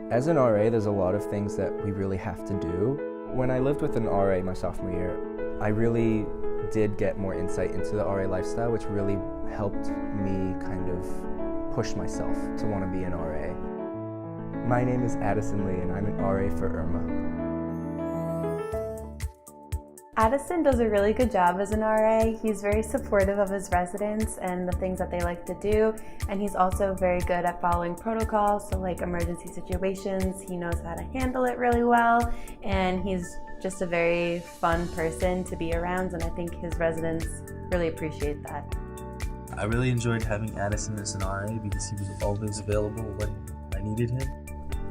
As an RA, there's a lot of things that we really have to do. When I lived with an RA my sophomore year, I really did get more insight into the RA lifestyle, which really helped me kind of push myself to want to be an RA. My name is Addison Leigh, and I'm an RA for Irma. Addison does a really good job as an RA. He's very supportive of his residents and the things that they like to do, and he's also very good at following protocols, so like emergency situations, he knows how to handle it really well, and he's just a very fun person to be around, and I think his residents really appreciate that. I really enjoyed having Addison as an RA because he was always available when I needed him.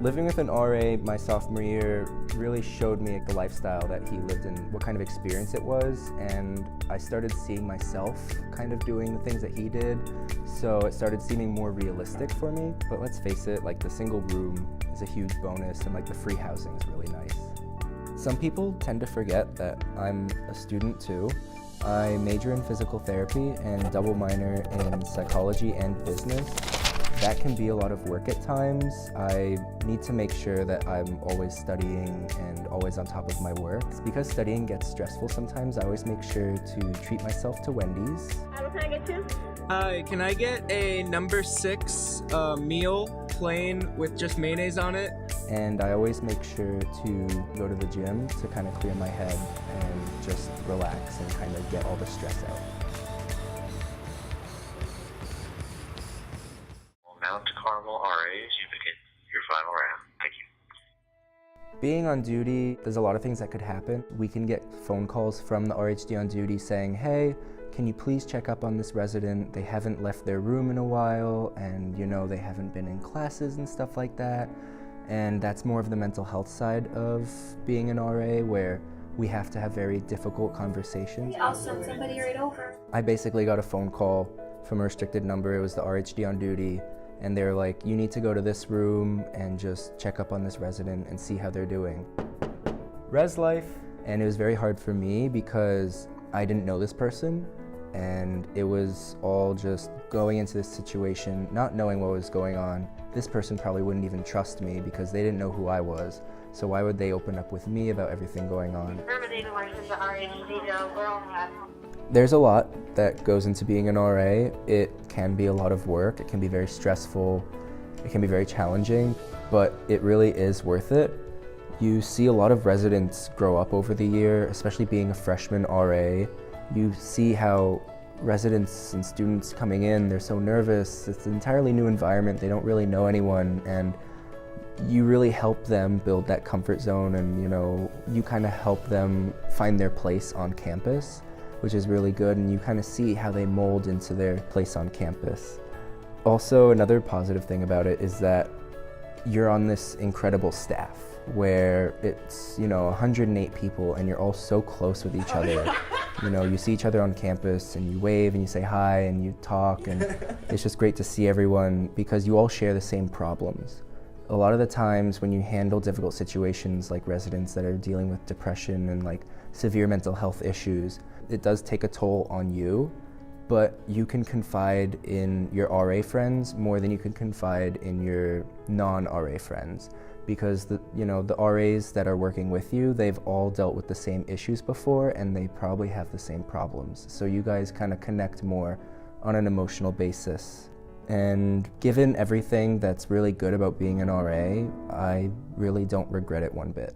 Living with an RA my sophomore year really showed me the lifestyle that he lived in, what kind of experience it was, and I started seeing myself kind of doing the things that he did, so it started seeming more realistic for me. But let's face it, like the single room is a huge bonus, and like the free housing is really nice. Some people tend to forget that I'm a student too. I major in physical therapy and double minor in psychology and business. That can be a lot of work at times. I need to make sure that I'm always studying and always on top of my work. Because studying gets stressful sometimes, I always make sure to treat myself to Wendy's. What can I get you? Hi, can I get a number 6 meal, plain with just mayonnaise on it? And I always make sure to go to the gym to kind of clear my head and just relax and kind of get all the stress out. Mount Carmel RAs, you begin your final round. Thank you. Being on duty, there's a lot of things that could happen. We can get phone calls from the RHD on duty saying, hey, can you please check up on this resident? They haven't left their room in a while, and they haven't been in classes and stuff like that. And that's more of the mental health side of being an RA, where we have to have very difficult conversations. I'll send somebody right over. I basically got a phone call from a restricted number. It was the RHD on duty. And they're like, you need to go to this room and just check up on this resident and see how they're doing. Res life. And it was very hard for me because I didn't know this person, and it was all just going into this situation, not knowing what was going on. This person probably wouldn't even trust me because they didn't know who I was. So why would they open up with me about everything going on? There's a lot that goes into being an RA. It can be a lot of work, it can be very stressful, it can be very challenging, but it really is worth it. You see a lot of residents grow up over the year, especially being a freshman RA. You see how residents and students coming in, they're so nervous, it's an entirely new environment, they don't really know anyone, and you really help them build that comfort zone, and you kind of help them find their place on campus, which is really good, and you kind of see how they mold into their place on campus. Also, another positive thing about it is that you're on this incredible staff where it's 108 people, and you're all so close with each other. You see each other on campus, and you wave and you say hi and you talk, and it's just great to see everyone because you all share the same problems. A lot of the times when you handle difficult situations like residents that are dealing with depression and like severe mental health issues, it does take a toll on you, but you can confide in your RA friends more than you can confide in your non-RA friends, because the RAs that are working with you, they've all dealt with the same issues before, and they probably have the same problems. So you guys kind of connect more on an emotional basis. And given everything that's really good about being an RA, I really don't regret it one bit.